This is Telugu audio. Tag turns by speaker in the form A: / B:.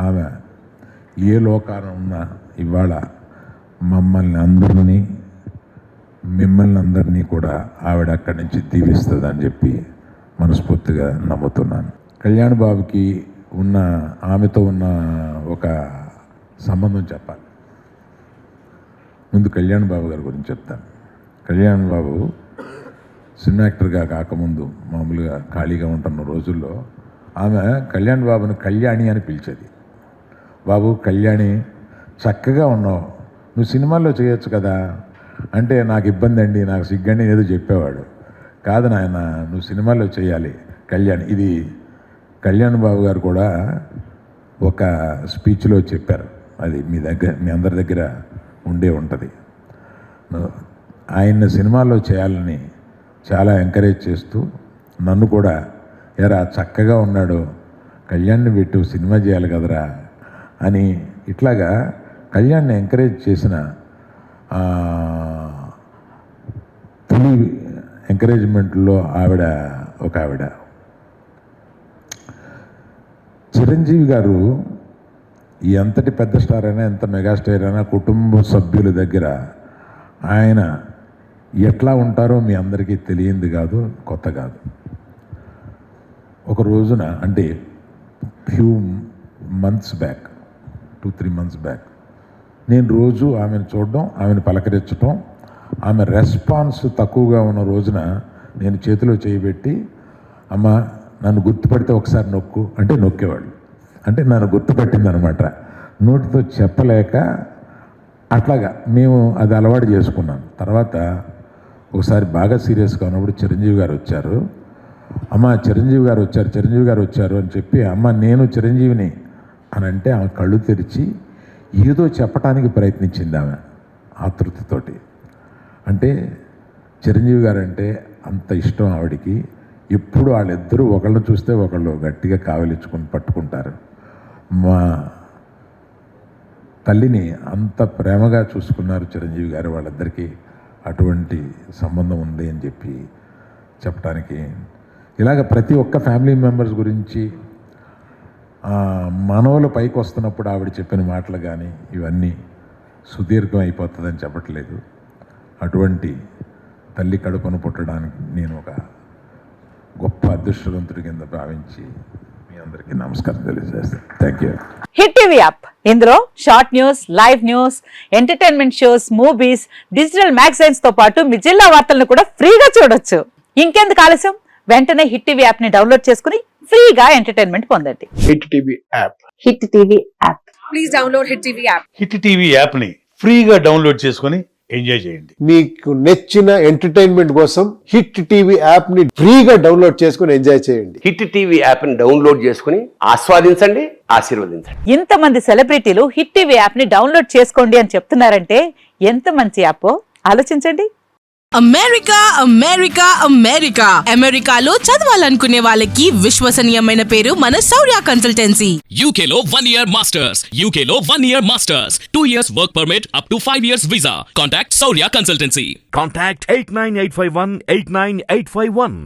A: ఆమె ఏ లోకాన ఉన్నా ఇవాళ మిమ్మల్ని అందరినీ కూడా ఆవిడ అక్కడి నుంచి దీవిస్తుందని చెప్పి మనస్ఫూర్తిగా నమ్ముతున్నాను. కళ్యాణ్ బాబుకి ఆమెతో ఉన్న ఒక సంబంధం చెప్పాలి. ముందు కళ్యాణ్ బాబు గారి గురించి చెప్తాను. కళ్యాణ్ బాబు సినిమా యాక్టర్గా కాకముందు మామూలుగా ఖాళీగా ఉంటున్న రోజుల్లో ఆమె కళ్యాణ్ బాబుని కళ్యాణి అని పిలిచేది. బాబు కళ్యాణి, చక్కగా ఉన్నావు, నువ్వు సినిమాల్లో చేయొచ్చు కదా అంటే, నాకు ఇబ్బంది అండి, నాకు సిగ్గండి ఏదో చెప్పేవాడు. కాదు నాయన, నువ్వు సినిమాల్లో చేయాలి కళ్యాణ్. ఇది కళ్యాణ్ బాబు గారు కూడా ఒక స్పీచ్లో చెప్పారు. అది మీ అందరి దగ్గర ఉండే ఉంటుంది. ఆయన్ని సినిమాల్లో చేయాలని చాలా ఎంకరేజ్ చేస్తూ నన్ను కూడా, ఎరా చక్కగా ఉన్నాడు, కళ్యాణ్ని పెట్టు, సినిమా చేయాలి కదరా అని ఇట్లాగా కళ్యాణ్ని ఎంకరేజ్ చేసిన తొలి ఎంకరేజ్మెంట్లో ఒక ఆవిడ. చిరంజీవి గారు ఎంతటి పెద్ద స్టార్ అయినా, ఎంత మెగాస్టార్ అయినా, కుటుంబ సభ్యుల దగ్గర ఆయన ఎట్లా ఉంటారో మీ అందరికీ తెలియంది కాదు, కొత్త కాదు. ఒక రోజున అంటే few months back, 2-3 months back, నేను రోజు ఆమెను చూడడం, ఆమెను పలకరించడం, ఆమె రెస్పాన్స్ తక్కువగా ఉన్న రోజున నేను చేతిలో చేయబెట్టి, అమ్మ నన్ను గుర్తుపడితే ఒకసారి నొక్కు అంటే నొక్కేవాళ్ళు. అంటే నన్ను గుర్తుపట్టిందనమాట. నోటితో చెప్పలేక అట్లాగా మేము అది అలవాటు చేసుకున్నాం. తర్వాత ఒకసారి బాగా సీరియస్గా ఉన్నప్పుడు చిరంజీవి గారు వచ్చారు. అమ్మ చిరంజీవి గారు వచ్చారు అని చెప్పి, అమ్మ నేను చిరంజీవిని అని అంటే ఆమె కళ్ళు తెరిచి ఏదో చెప్పడానికి ప్రయత్నించింది ఆమె ఆతృతతోటి. అంటే చిరంజీవి గారు అంటే అంత ఇష్టం ఆవిడికి. ఎప్పుడు వాళ్ళిద్దరూ ఒకళ్ళని చూస్తే ఒకళ్ళు గట్టిగా కావలించుకొని పట్టుకుంటారు. మా తల్లిని అంత ప్రేమగా చూసుకున్నారు చిరంజీవి గారు. వాళ్ళిద్దరికీ అటువంటి సంబంధం ఉంది అని చెప్పి చెప్పడానికి, ఇలాగ ప్రతి ఒక్క ఫ్యామిలీ మెంబర్స్ గురించి మనవలు పైకి వస్తున్నప్పుడు ఆవిడ చెప్పిన మాటలు కానీ ఇవన్నీ సుదీర్ఘం అయిపోతుందని చెప్పట్లేదు. అటువంటి తల్లి కడుపును పుట్టడానికి నేను ఒక గొప్ప అదృష్టవంతుడి కింద భావించి మీ అందరికీ నమస్కారం తెలియజేస్తాను. Thank you.
B: Hit TV app, ఇందులో short news, live news, entertainment shows, movies, digital magazines తో పాటు మీ జిల్లా వార్తలను కూడా ఫ్రీగా చూడొచ్చు. ఇంకెందుకు ఆలస్యం, వెంటనే హిట్ టీవీ యాప్ ని డౌన్లోడ్ చేసుకుని ఫ్రీగా ఎంటర్టైన్మెంట్ పొందండి.
C: Hit TV app.
B: Hit TV app.
D: Please download hit TV app.
E: Hit TV app ని ఫ్రీగా డౌన్లోడ్ చేసుకుని ఎంజాయ్ చేయండి.
C: మీకు నచ్చిన ఎంటర్టైన్మెంట్ కోసం హిట్ టీవీ యాప్ ని ఫ్రీగా డౌన్లోడ్ చేసుకుని ఎంజాయ్ చేయండి.
F: హిట్ టీవీ యాప్ ని డౌన్లోడ్ చేసుకుని ఆస్వాదించండి, ఆశీర్వదించండి.
B: ఇంతమంది సెలబ్రిటీలు హిట్ టీవీ యాప్ ని డౌన్లోడ్ చేసుకోండి అని చెప్తున్నారంటే ఎంత మంచి యాప్ ఆలోచించండి.
G: అమెరికా అమెరికా అమెరికా అమెరికాలో చదవాలనుకునే వాళ్ళకి విశ్వసనీయమైన పేరు మన శౌర్య కన్సల్టెన్సీ.
H: UK లో 1 year masters, UK లో 1 year masters, 2 years work permit up to 5 years visa. Contact Saurya Consultancy.
I: Contact 89851 89851.